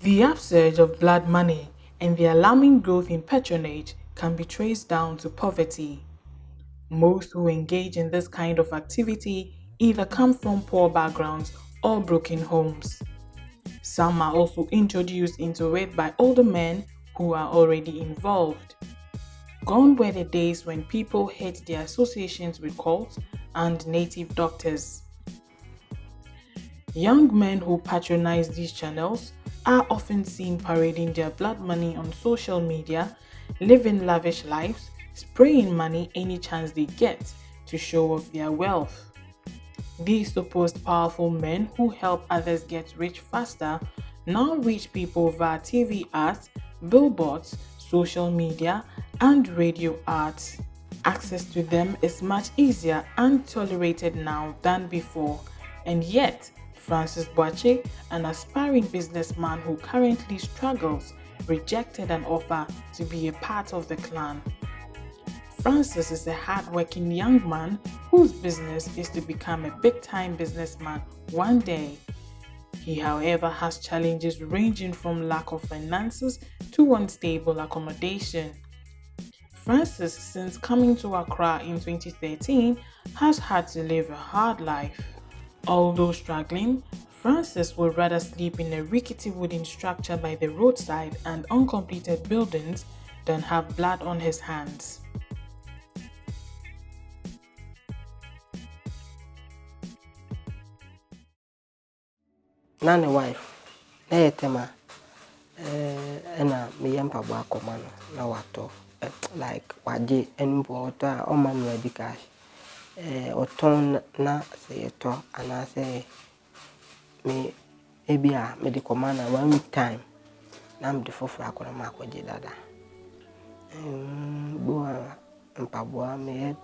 The upsurge of blood money and the alarming growth in patronage can be traced down to poverty. Most who engage in this kind of activity either come from poor backgrounds or broken homes. Some are also introduced into it by older men who are already involved. Gone were the days when people had their associations with cults and native doctors. Young men who patronize these channels are often seen parading their blood money on social media, living lavish lives, spraying money any chance they get to show off their wealth. These supposed powerful men who help others get rich faster now reach people via TV ads, billboards, social media, and radio ads. Access to them is much easier and tolerated now than before, and yet Francis Boache, an aspiring businessman who currently struggles, rejected an offer to be a part of the clan. Francis is a hard-working young man whose business is to become a big-time businessman one day. He, however, has challenges ranging from lack of finances to unstable accommodation. Francis, since coming to Accra in 2013, has had to live a hard life. Although struggling, Francis would rather sleep in a rickety wooden structure by the roadside and uncompleted buildings than have blood on his hands. Nane wife, na yetema, ena miyempa bwako mano na wato, like waje enbo oto o manu edikash, oton na se yeto anase me ebia me di komana 1 week time na mde fofra akona makoje dada. Boa mpabwa me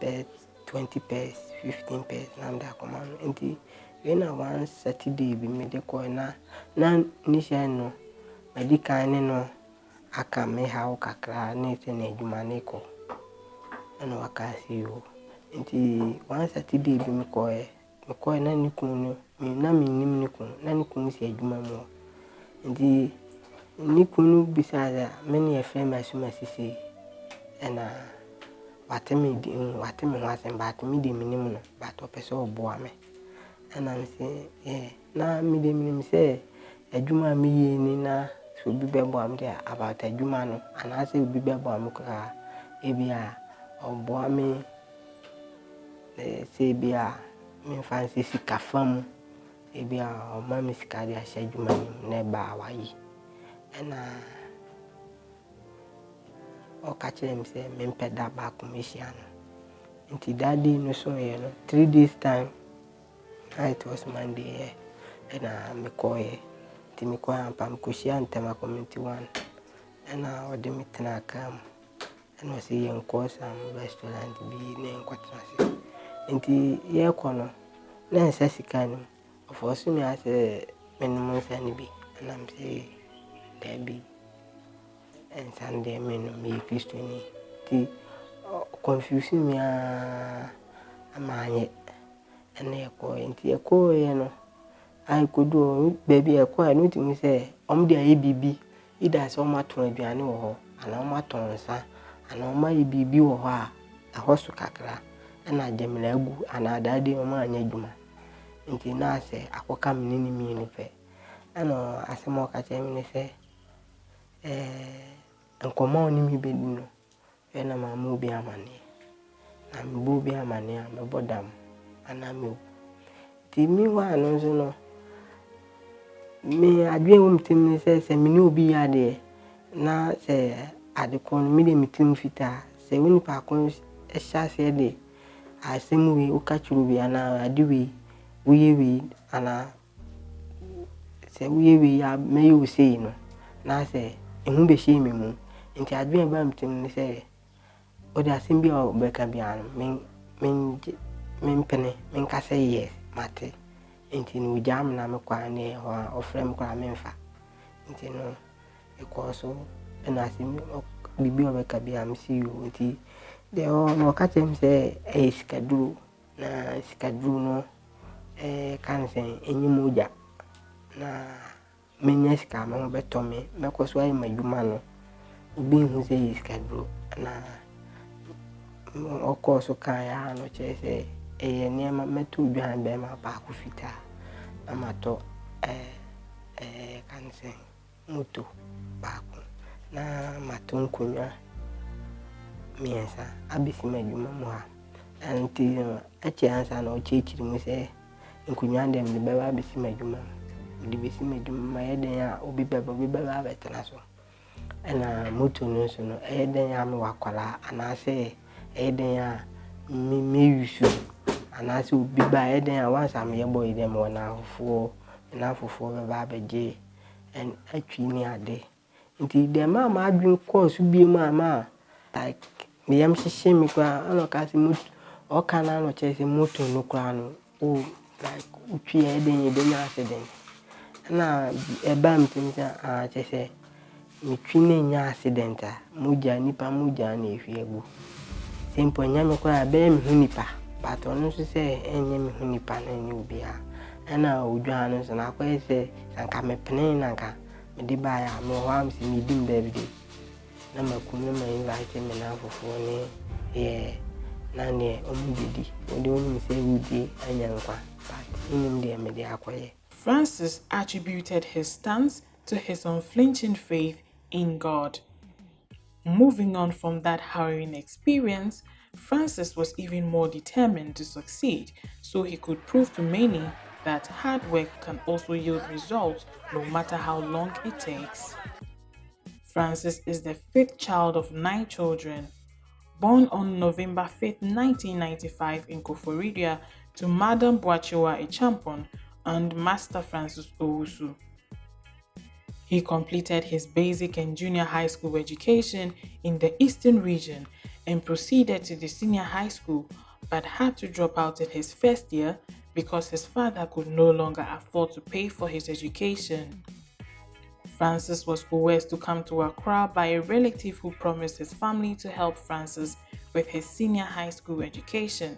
20 pairs, 15 pairs na mde akomano enti when I one Saturday be me de ko na nisha no medical no aka me ha kakra na ite na adwuma ne ko ana wakasi yo nti one Saturday be me ko na nikunu me na me nim nikunu na nikunu si adwuma mo nti nikunu bisada me ne efrem asuma sisi na watemi wasem bat mi de minim no bat opeso obo ame and I say, na me de minim say adwuma me ye ni na so bi bebo am there about adwuma no and I say bi bebo am kra ebia obo ame say bia me fancy sika fam ebia o ma me sika dia sha adwuma ni na ba wayi and o ka kire me say me mpeda ba commission nti daddy no so ye no 3 days time. It was Monday, and I call it Timiko and Pamcushi and Tema Community 1. And I would meet and come and was a young course and restaurant be named Quatrasi. And the year corner, then says he can. Of course, me as a minimum sanity, and I'm saying, Debbie and Sunday, men me Christian. The confusing me a man. And enti eko ye no ai kodo baby eko ai no timi se omde aye bibi ida se omaton aduane wo ho ana omaton nsa ana oma ye bibi wo ho a ahoso kakra na ademna agu ana dade oma anya adwuma enti na se akoka menini mi ni pe ana asemo ka chemi ne se nkoma oni mi bedi no na mama obi amane na mbo obi amane a mebodam anami timi wa no so no me adwe wo mtimi se me ni obi ade na se ade kon me de mitim fita se woni pa kon ehya se de asemu wi o ka churu bi ana ade wi wi ana se wi ya me yo se no na se ehu be she me mu nti adwe ba mtimi se o de asembi o be ka bi an men pene men ka say yes mate enti no jam na me kwa ne ho ofrem kwa menfa enti no e ko so na asemi bibi o be ka bi am see you enti de o no ka chem say e skaduru no kan say enyi moja na menya sika me ho beto me mekoso ayi madwuma no obi hu say is kadro na okoso kan ya no che say niema meto dwan be ma ba ko fita na mato kan say moto ba ko na mato nkonwa miensa abisi madwuma mo ha anti achi ansa na ochechiri mu say nkonwa dem de be ba abisi madwuma de bisi madwuma ma yeden a obi beba abetena so na moto no so no yeden ya me wakwala anase yeden a me yusu anase obi ba yeden a once am ye boy dem wona afofo beba abeje en atwi ni ade nti dem ma adwin course bi ma like me yam hihye me kwa ano ka se moto o kana no che se moto no kwa no o like utwi yeden ye be na accident na eba mtinja che se mitwi na nya accident a muja nipa muja na ehwie gu simple nya me kwa be me hu nipa but onu so se enye me hu nipa na enye obi a na odwa no so na kwa se sanka me pene na nka me di ba ya me ho am si me dim baby de na makun na invite me na fofo ne na ne omudidi odi onu se wudi anya nkwa but nim de me de akoye. Francis attributed his stance to his unflinching faith in God. Moving on from that harrowing experience, Francis was even more determined to succeed so he could prove to many that hard work can also yield results no matter how long it takes. Francis is the fifth child of 9 children. Born on November 5, 1995 in Koforidua to Madam Boachiwa Echampon and Master Francis Owusu. He completed his basic and junior high school education in the Eastern region and proceeded to the senior high school, but had to drop out in his first year because his father could no longer afford to pay for his education. Francis was coerced to come to Accra by a relative who promised his family to help Francis with his senior high school education.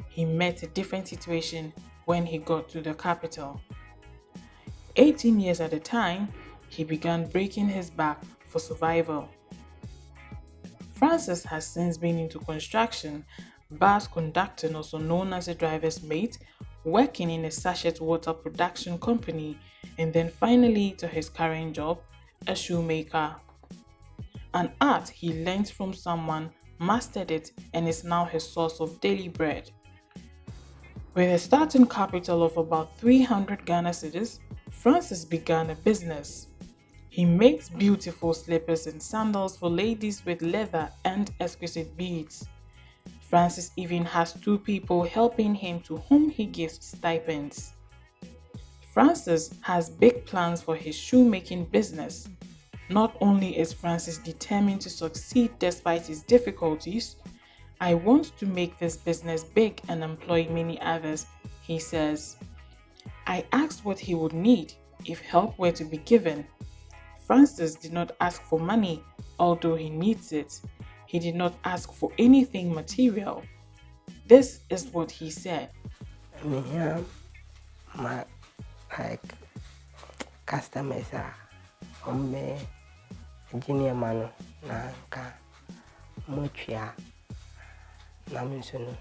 He met a different situation when he got to the capital. 18 years at a time, he began breaking his back for survival. Francis has since been into construction, bus conducting, also known as a driver's mate, working in a sachet water production company, and then finally to his current job, a shoemaker. An art he learned from someone, mastered it, and is now his source of daily bread. With a starting capital of about 300 Ghana cedis, Francis began a business. He makes beautiful slippers and sandals for ladies with leather and exquisite beads. Francis even has 2 people helping him to whom he gives stipends. Francis has big plans for his shoemaking business. Not only is Francis determined to succeed despite his difficulties, I want to make this business big and employ many others, he says. I asked what he would need if help were to be given. Francis did not ask for money, although he needs it. He did not ask for anything material. This is what he said. Yeah, my like customers are engineer man na ka mochia na minsono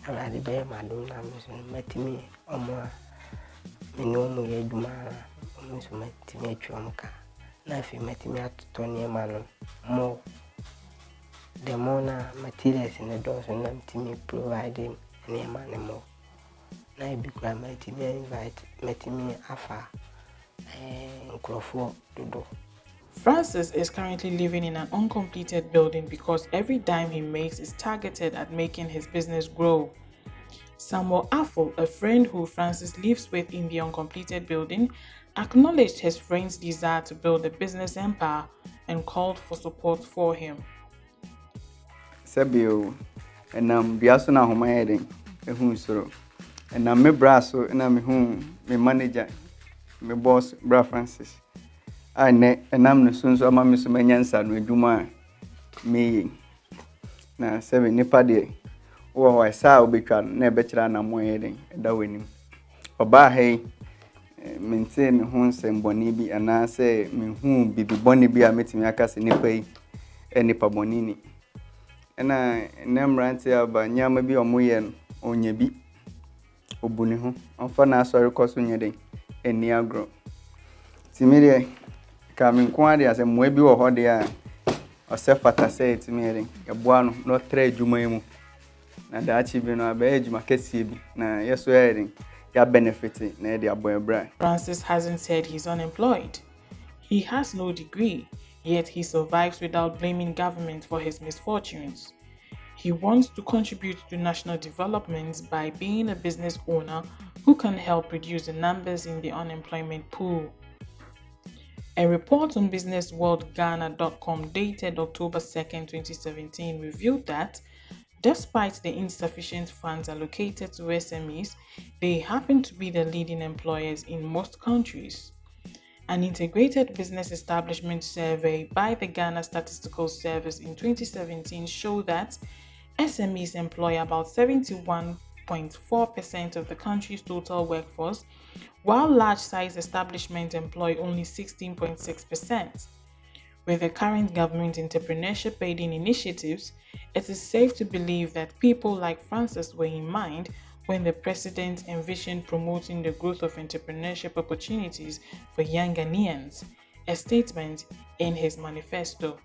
ala de be madum na minsono matimi omo menu mu ye duma minso matimi atwamka na fi matimi atotone man mo the mona materials in the doors and matimi providing any man more na bi kwa matimi invite matimi afa nkrofo dodo. Francis is currently living in an uncompleted building because every dime he makes is targeted at making his business grow. Samuel Affle, a friend who Francis lives with in the uncompleted building, acknowledged his friend's desire to build a business empire and called for support for him. Sabio, and Biaso na homa yeden, ehun soro. And me braso, and me manager, me boss, Bra Francis. I ne enam no sunso ama me so manyansa no adwuma me na 7 nipa de wo wa sa obetwa na ebekira na mo yeden da wanim oba hey maintain me ho nsɛm bɔne bi anaasɛ mehu bibi bɔne bi a metumi aka sɛ nipa yi nipa bɔne ni. Ɛna nnɛ mmerante aba nneɛma bi a ɔmoyɛ no ɔnya bi ɔbu ne ho ɔmfa na asɔre kɔ so nyɛ den ɛni agorɔ. Nti me deɛ ka me nko ara deɛ asɛ mmoa bi wɔ hɔ deɛ a ɔsɛ fata sɛ ɛtumi yɛ den ɛboa no na ɔtrɛ adwuma yi mu na daakye bi no abɛyɛ adwuma kɛseɛ bi na yɛso yɛ den yɛ benefit na yɛde abɔ ɛbra. Francis hasn't said he's unemployed. He has no degree, yet he survives without blaming government for his misfortunes. He wants to contribute to national development by being a business owner who can help reduce the numbers in the unemployment pool. A report on businessworldghana.com dated October 2nd, 2017 revealed that despite the insufficient funds allocated to SMEs, they happen to be the leading employers in most countries. An integrated business establishment survey by the Ghana Statistical Service in 2017 showed that SMEs employ about 71.4% of the country's total workforce, while large-size establishments employ only 16.6%. With the current government entrepreneurship aiding initiatives, it is safe to believe that people like Francis were in mind when the president envisioned promoting the growth of entrepreneurship opportunities for young Ghanaians, a statement in his manifesto.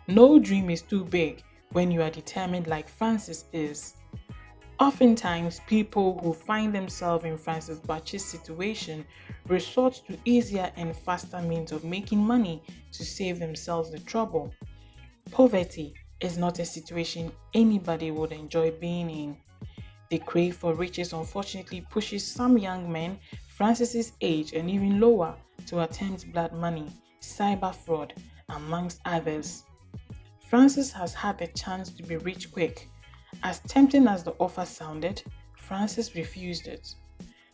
No dream is too big when you are determined like Francis is. Oftentimes, people who find themselves in Francis Bachi's situation resort to easier and faster means of making money to save themselves the trouble. Poverty is not a situation anybody would enjoy being in. The crave for riches unfortunately pushes some young men Francis's age and even lower to attempt blood money, cyber fraud, amongst others. Francis has had the chance to be rich quick. As tempting as the offer sounded, Francis refused it.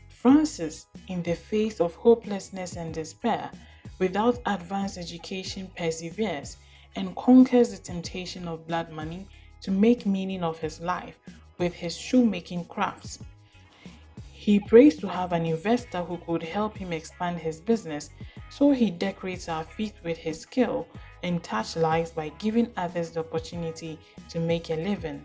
Francis, in the face of hopelessness and despair, without advanced education, perseveres and conquers the temptation of blood money to make meaning of his life with his shoemaking crafts. He prays to have an investor who could help him expand his business, so he decorates our feet with his skill and touch lives by giving others the opportunity to make a living.